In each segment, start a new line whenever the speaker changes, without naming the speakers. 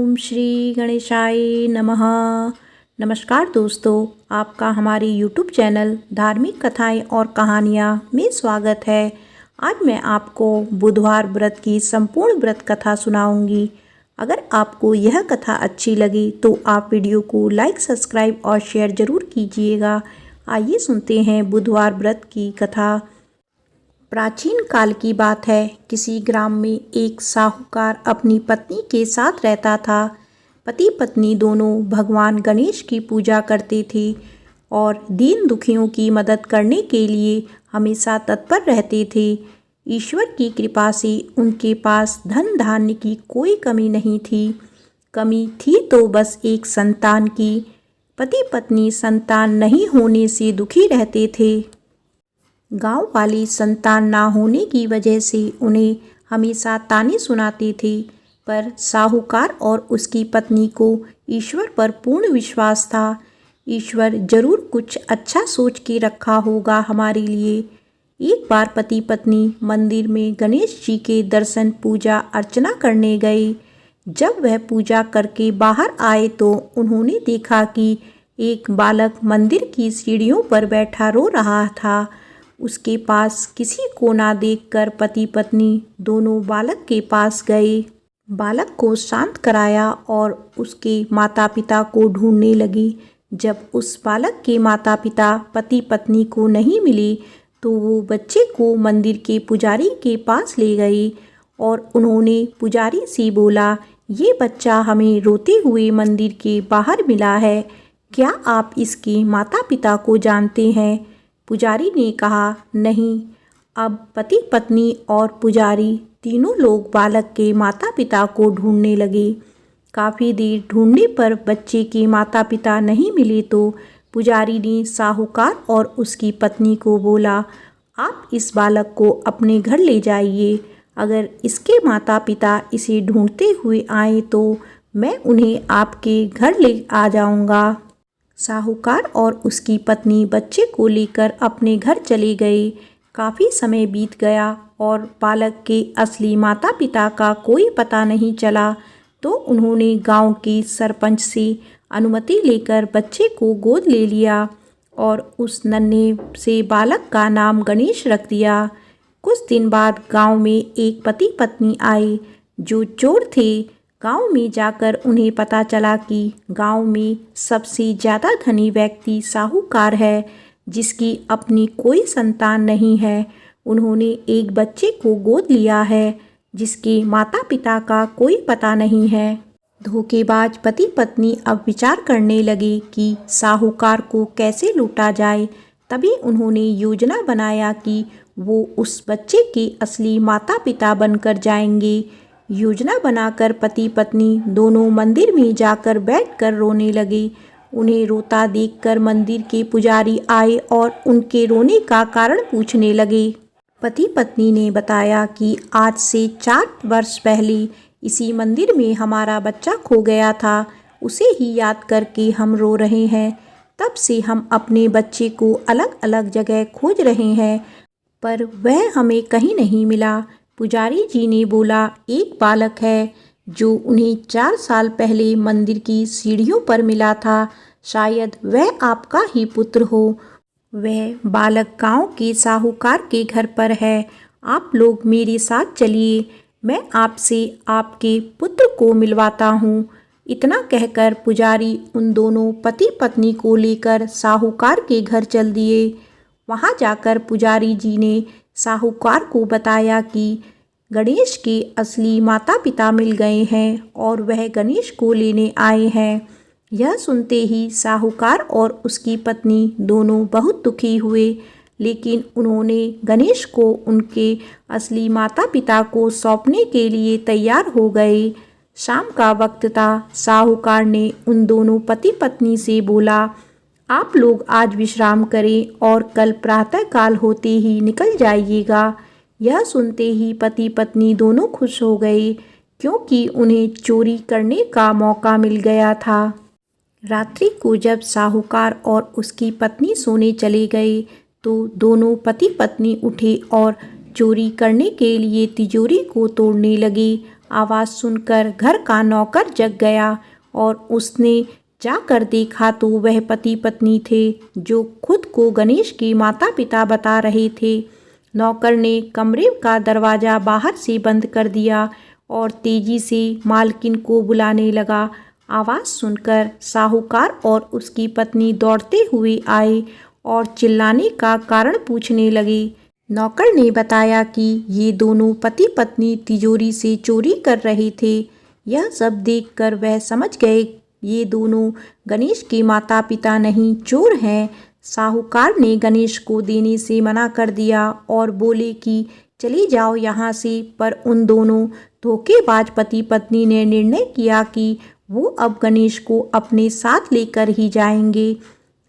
ओम श्री गणेशाय नमः। नमस्कार दोस्तों, आपका हमारे YouTube चैनल धार्मिक कथाएं और कहानियां में स्वागत है। आज मैं आपको बुधवार व्रत की संपूर्ण व्रत कथा सुनाऊंगी। अगर आपको यह कथा अच्छी लगी तो आप वीडियो को लाइक, सब्सक्राइब और शेयर ज़रूर कीजिएगा। आइए सुनते हैं बुधवार व्रत की कथा। प्राचीन काल की बात है। किसी ग्राम में एक साहूकार अपनी पत्नी के साथ रहता था। पति पत्नी दोनों भगवान गणेश की पूजा करते थे और दीन दुखियों की मदद करने के लिए हमेशा तत्पर रहते थे। ईश्वर की कृपा से उनके पास धन धान्य की कोई कमी नहीं थी। कमी थी तो बस एक संतान की। पति पत्नी संतान नहीं होने से दुखी रहते थे। गांव वाली संतान ना होने की वजह से उन्हें हमेशा ताने सुनाते थे, पर साहूकार और उसकी पत्नी को ईश्वर पर पूर्ण विश्वास था। ईश्वर जरूर कुछ अच्छा सोच के रखा होगा हमारे लिए। एक बार पति पत्नी मंदिर में गणेश जी के दर्शन पूजा अर्चना करने गए। जब वह पूजा करके बाहर आए तो उन्होंने देखा कि एक बालक मंदिर की सीढ़ियों पर बैठा रो रहा था। उसके पास किसी को ना देखकर पति पत्नी दोनों बालक के पास गए। बालक को शांत कराया और उसके माता पिता को ढूंढने लगी। जब उस बालक के माता पिता पति पत्नी को नहीं मिले तो वो बच्चे को मंदिर के पुजारी के पास ले गए और उन्होंने पुजारी से बोला, ये बच्चा हमें रोते हुए मंदिर के बाहर मिला है। क्या आप इसके माता पिता को जानते हैं? पुजारी ने कहा, नहीं। अब पति पत्नी और पुजारी तीनों लोग बालक के माता पिता को ढूंढने लगे। काफ़ी देर ढूंढने पर बच्चे के माता पिता नहीं मिले तो पुजारी ने साहूकार और उसकी पत्नी को बोला, आप इस बालक को अपने घर ले जाइए। अगर इसके माता पिता इसे ढूंढते हुए आए तो मैं उन्हें आपके घर ले आ जाऊंगा। साहूकार और उसकी पत्नी बच्चे को लेकर अपने घर चले गए। काफ़ी समय बीत गया और बालक के असली माता पिता का कोई पता नहीं चला, तो उन्होंने गांव के सरपंच से अनुमति लेकर बच्चे को गोद ले लिया और उस नन्हे से बालक का नाम गणेश रख दिया। कुछ दिन बाद गांव में एक पति पत्नी आए जो चोर थे। गांव में जाकर उन्हें पता चला कि गांव में सबसे ज़्यादा धनी व्यक्ति साहूकार है, जिसकी अपनी कोई संतान नहीं है। उन्होंने एक बच्चे को गोद लिया है जिसके माता पिता का कोई पता नहीं है। धोखेबाज पति पत्नी अब विचार करने लगे कि साहूकार को कैसे लूटा जाए। तभी उन्होंने योजना बनाया कि वो उस बच्चे के असली माता पिता बनकर जाएंगे। योजना बनाकर पति पत्नी दोनों मंदिर में जाकर बैठकर रोने लगे। उन्हें रोता देखकर मंदिर के पुजारी आए और उनके रोने का कारण पूछने लगे। पति पत्नी ने बताया कि आज से 4 वर्ष पहले इसी मंदिर में हमारा बच्चा खो गया था। उसे ही याद करके हम रो रहे हैं। तब से हम अपने बच्चे को अलग अलग जगह खोज रहे हैं, पर वह हमें कहीं नहीं मिला। पुजारी जी ने बोला, एक बालक है जो उन्हें 4 साल पहले मंदिर की सीढ़ियों पर मिला था। शायद वह आपका ही पुत्र हो। वह बालक गांव के साहूकार के घर पर है। आप लोग मेरे साथ चलिए, मैं आपसे आपके पुत्र को मिलवाता हूँ। इतना कहकर पुजारी उन दोनों पति पत्नी को लेकर साहूकार के घर चल दिए। वहाँ जाकर पुजारी जी ने साहूकार को बताया कि गणेश के असली माता पिता मिल गए हैं और वह गणेश को लेने आए हैं। यह सुनते ही साहूकार और उसकी पत्नी दोनों बहुत दुखी हुए, लेकिन उन्होंने गणेश को उनके असली माता पिता को सौंपने के लिए तैयार हो गए। शाम का वक्त था। साहूकार ने उन दोनों पति पत्नी से बोला, आप लोग आज विश्राम करें और कल प्रातःकाल होते ही निकल जाइएगा। यह सुनते ही पति पत्नी दोनों खुश हो गए, क्योंकि उन्हें चोरी करने का मौका मिल गया था। रात्रि को जब साहूकार और उसकी पत्नी सोने चले गए तो दोनों पति पत्नी उठे और चोरी करने के लिए तिजोरी को तोड़ने लगे आवाज़ सुनकर घर का नौकर जग गया और उसने जाकर देखा तो वह पति पत्नी थे जो खुद को गणेश के माता पिता बता रहे थे। नौकर ने कमरे का दरवाज़ा बाहर से बंद कर दिया और तेजी से मालकिन को बुलाने लगा। आवाज़ सुनकर साहूकार और उसकी पत्नी दौड़ते हुए आए और चिल्लाने का कारण पूछने लगे। नौकर ने बताया कि ये दोनों पति पत्नी तिजोरी से चोरी कर रहे थे। यह सब देखकर वह समझ गए ये दोनों गणेश के माता पिता नहीं, चोर हैं। साहूकार ने गणेश को देने से मना कर दिया और बोले कि चली जाओ यहाँ से, पर उन दोनों धोखेबाज पति पत्नी ने निर्णय किया कि वो अब गणेश को अपने साथ लेकर ही जाएंगे।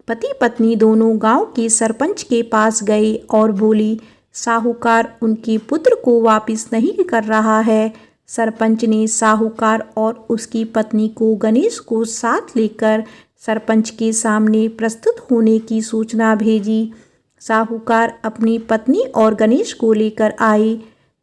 पति पत्नी दोनों गांव के सरपंच के पास गए और बोली, साहूकार उनके पुत्र को वापस नहीं कर रहा है। सरपंच ने साहूकार और उसकी पत्नी को गणेश को साथ लेकर सरपंच के सामने प्रस्तुत होने की सूचना भेजी। साहूकार अपनी पत्नी और गणेश को लेकर आए।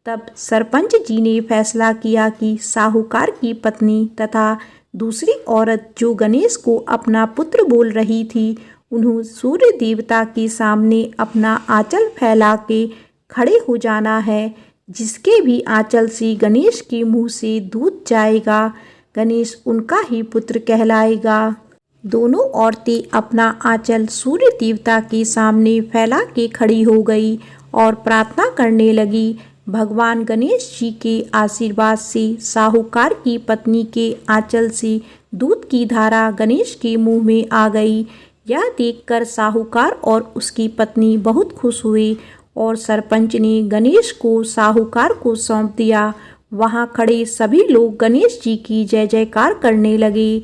तब सरपंच जी ने फैसला किया कि साहूकार की पत्नी तथा दूसरी औरत जो गणेश को अपना पुत्र बोल रही थी, उन्हें सूर्य देवता के सामने अपना आंचल फैला के खड़े हो जाना है। जिसके भी आंचल से गणेश के मुंह से दूध जाएगा, गणेश उनका ही पुत्र कहलाएगा। दोनों औरतें अपना आंचल सूर्य देवता के सामने फैला के खड़ी हो गई और प्रार्थना करने लगी। भगवान गणेश जी के आशीर्वाद से साहूकार की पत्नी के आंचल से दूध की धारा गणेश के मुंह में आ गई। यह देखकर साहूकार और उसकी पत्नी बहुत खुश हुए और सरपंच ने गणेश को साहूकार को सौंप दिया। वहाँ खड़े सभी लोग गणेश जी की जय जयकार करने लगे।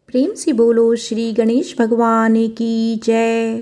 प्रेम से बोलो श्री गणेश भगवान की जय।